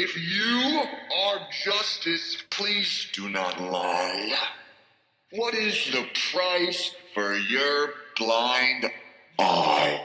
If you are justice, please do not lie. What is the price for your blind eye?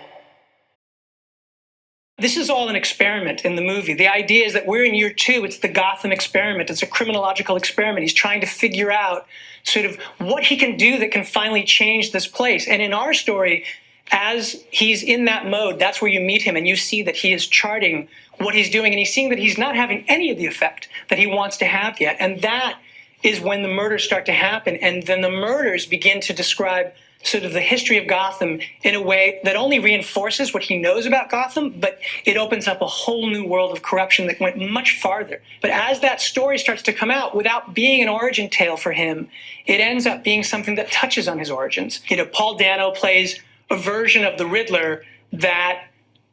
This is all an experiment in the movie. The idea is that we're in year 2. It's the Gotham experiment. It's a criminological experiment. He's trying to figure out sort of what he can do that can finally change this place. And in our story, as he's in that mode, that's where you meet him and you see that he is charting what he's doing and he's seeing that he's not having any of the effect that he wants to have yet. And that is when the murders start to happen. And then the murders begin to describe sort of the history of Gotham in a way that only reinforces what he knows about Gotham, but it opens up a whole new world of corruption that went much farther. But as that story starts to come out, without being an origin tale for him, it ends up being something that touches on his origins. Paul Dano plays a version of the Riddler that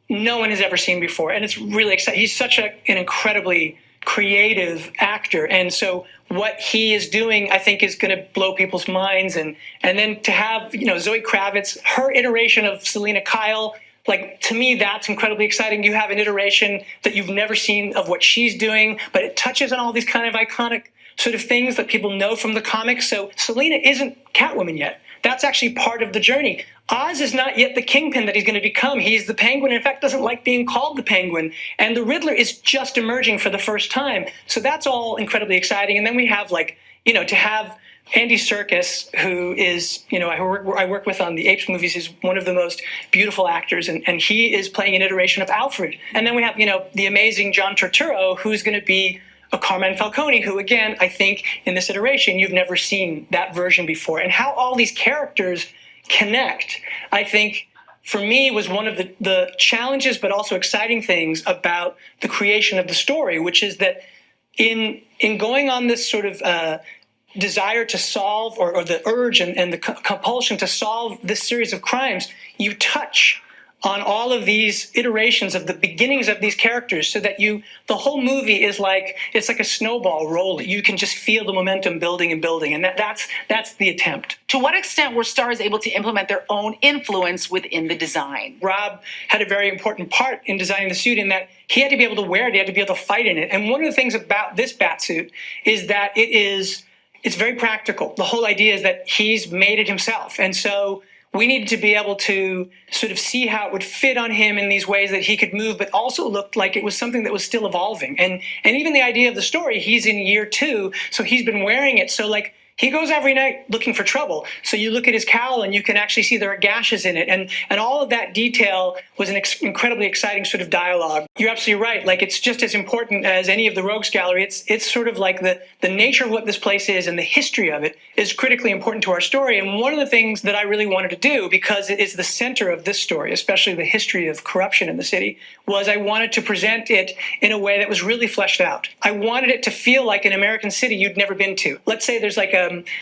no one has ever seen before, and it's really exciting. He's such an incredibly creative actor, and so what he is doing, I think, is going to blow people's minds. And then to have Zoe Kravitz, her iteration of Selena Kyle, like, to me, that's incredibly exciting. You have an iteration that you've never seen of what she's doing, but it touches on all these kind of iconic sort of things that people know from the comics. So Selena isn't Catwoman yet. That's actually part of the journey. Oz is not yet the Kingpin that he's going to become. He's the Penguin. In fact, doesn't like being called the Penguin. And the Riddler is just emerging for the first time. So that's all incredibly exciting. And then we have, to have Andy Serkis, who is, I work with on the Apes movies, is one of the most beautiful actors. And he is playing an iteration of Alfred. And then we have, the amazing John Turturro, who's going to be a Carmine Falcone, who, again, I think in this iteration, you've never seen that version before. And how all these characters connect, I think, for me, was one of the challenges, but also exciting things about the creation of the story, which is that in going on this sort of desire to solve, or the urge and the compulsion to solve this series of crimes, you touch on all of these iterations of the beginnings of these characters, so that the whole movie is it's like a snowball rolling. You can just feel the momentum building and building, and that's the attempt. To what extent were stars able to implement their own influence within the design? Rob had a very important part in designing the suit, in that he had to be able to wear it, he had to be able to fight in it. And one of the things about this bat suit is that it's very practical. The whole idea is that he's made it himself, and so we needed to be able to sort of see how it would fit on him in these ways that he could move, but also looked like it was something that was still evolving. And even the idea of the story, he's in year 2, so he's been wearing it. So he goes every night looking for trouble. So you look at his cowl and you can actually see there are gashes in it. And all of that detail was an incredibly exciting sort of dialogue. You're absolutely right. It's just as important as any of the Rogues Gallery. It's sort of like the nature of what this place is and the history of it is critically important to our story. And one of the things that I really wanted to do, because it is the center of this story, especially the history of corruption in the city, was I wanted to present it in a way that was really fleshed out. I wanted it to feel like an American city you'd never been to. Let's say there's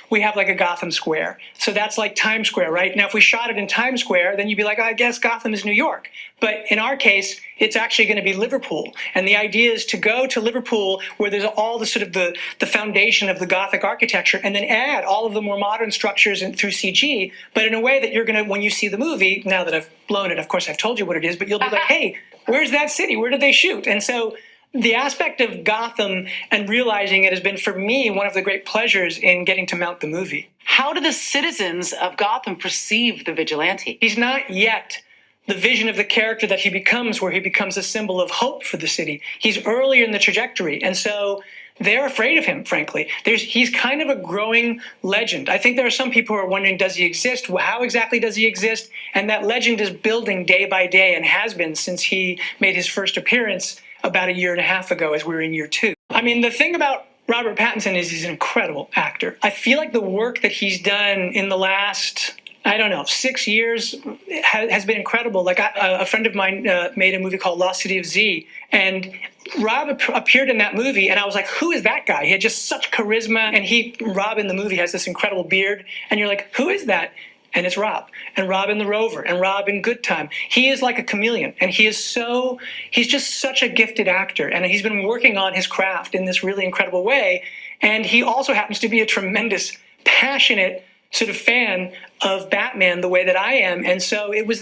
we have a Gotham Square. So that's like Times Square, right? Now, if we shot it in Times Square, then you'd be like, I guess Gotham is New York. But in our case, it's actually going to be Liverpool. And the idea is to go to Liverpool, where there's all the sort of the foundation of the Gothic architecture, and then add all of the more modern structures through CG, but in a way that you're going to, when you see the movie, now that I've blown it, of course I've told you what it is, but you'll be like, hey, where's that city? Where did they shoot? And so the aspect of Gotham and realizing it has been, for me, one of the great pleasures in getting to mount the movie. How do the citizens of Gotham perceive the vigilante? He's not yet the vision of the character that he becomes, where he becomes a symbol of hope for the city. He's earlier in the trajectory, and so they're afraid of him, frankly. He's kind of a growing legend. I think there are some people who are wondering, does he exist? How exactly does he exist? And that legend is building day by day, and has been since he made his first appearance about 1.5 years ago, as we were in year 2. I mean, the thing about Robert Pattinson is he's an incredible actor. I feel like the work that he's done in the last, 6 years has been incredible. A friend of mine made a movie called Lost City of Z, and Rob appeared in that movie, and I was like, who is that guy? He had just such charisma, and Rob in the movie has this incredible beard, and you're like, who is that? And it's Rob, and Rob in The Rover, and Rob in Good Time. He is like a chameleon, and he's just such a gifted actor, and he's been working on his craft in this really incredible way. And he also happens to be a tremendous, passionate sort of fan of Batman the way that I am. And so it was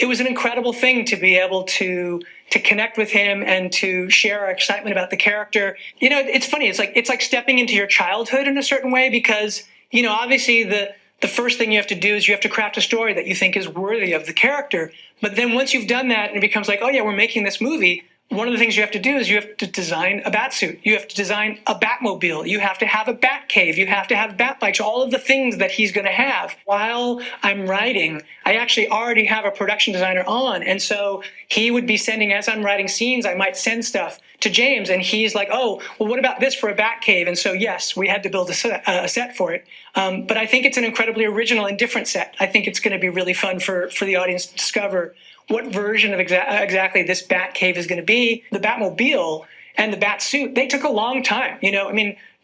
it was an incredible thing to be able to connect with him and to share our excitement about the character. It's funny. It's like stepping into your childhood in a certain way, because obviously the first thing you have to do is you have to craft a story that you think is worthy of the character. But then once you've done that and it becomes like, oh yeah, we're making this movie, one of the things you have to do is you have to design a bat suit. You have to design a Batmobile. You have to have a bat cave. You have to have bat bikes, all of the things that he's going to have. While I'm writing, I actually already have a production designer on. And so he would be sending, as I'm writing scenes, I might send stuff to James, and he's like, oh, well, what about this for a bat cave? And so, yes, we had to build a set for it. But I think it's an incredibly original and different set. I think it's going to be really fun for the audience to discover what version of exactly this bat cave is going to be. The Batmobile and the bat suit, they took a long time.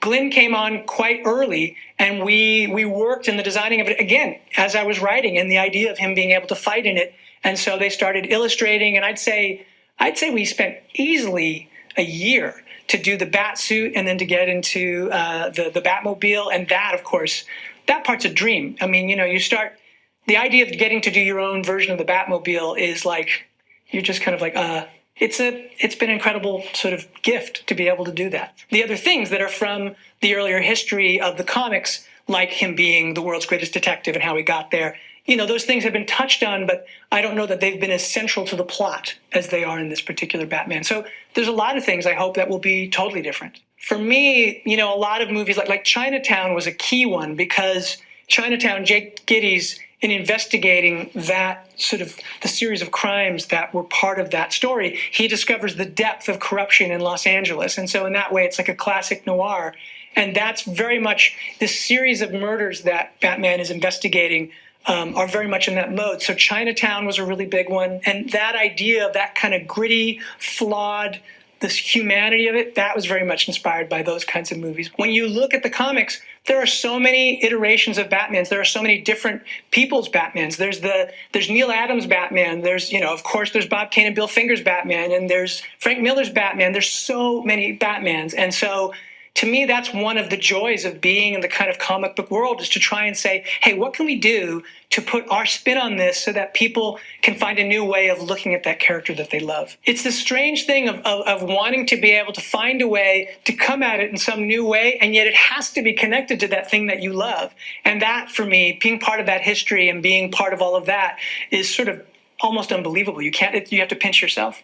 Glenn came on quite early, and we worked in the designing of it, again, as I was writing, and the idea of him being able to fight in it. And so they started illustrating, and I'd say we spent easily a year to do the bat suit and then to get into the Batmobile. And that, of course, that part's a dream. You start, the idea of getting to do your own version of the Batmobile is like, you're just kind of like, it's been an incredible sort of gift to be able to do that. The other things that are from the earlier history of the comics, like him being the world's greatest detective and how he got there, those things have been touched on, but I don't know that they've been as central to the plot as they are in this particular Batman. So there's a lot of things I hope that will be totally different. For me, a lot of movies like Chinatown was a key one, because Chinatown, Jake Gittes, in investigating that sort of the series of crimes that were part of that story, he discovers the depth of corruption in Los Angeles. And so in that way, it's like a classic noir. And that's very much the series of murders that Batman is investigating are very much in that mode. So Chinatown was a really big one. And that idea of that kind of gritty, flawed, this humanity of it, that was very much inspired by those kinds of movies. When you look at the comics, there are so many iterations of Batmans. There are so many different people's Batmans. There's Neil Adams' Batman. There's, of course, there's Bob Kane and Bill Finger's Batman, and there's Frank Miller's Batman. There's so many Batmans. And so to me, that's one of the joys of being in the kind of comic book world, is to try and say, hey, what can we do to put our spin on this so that people can find a new way of looking at that character that they love? It's the strange thing of wanting to be able to find a way to come at it in some new way, and yet it has to be connected to that thing that you love. And that, for me, being part of that history and being part of all of that is sort of almost unbelievable. You have to pinch yourself.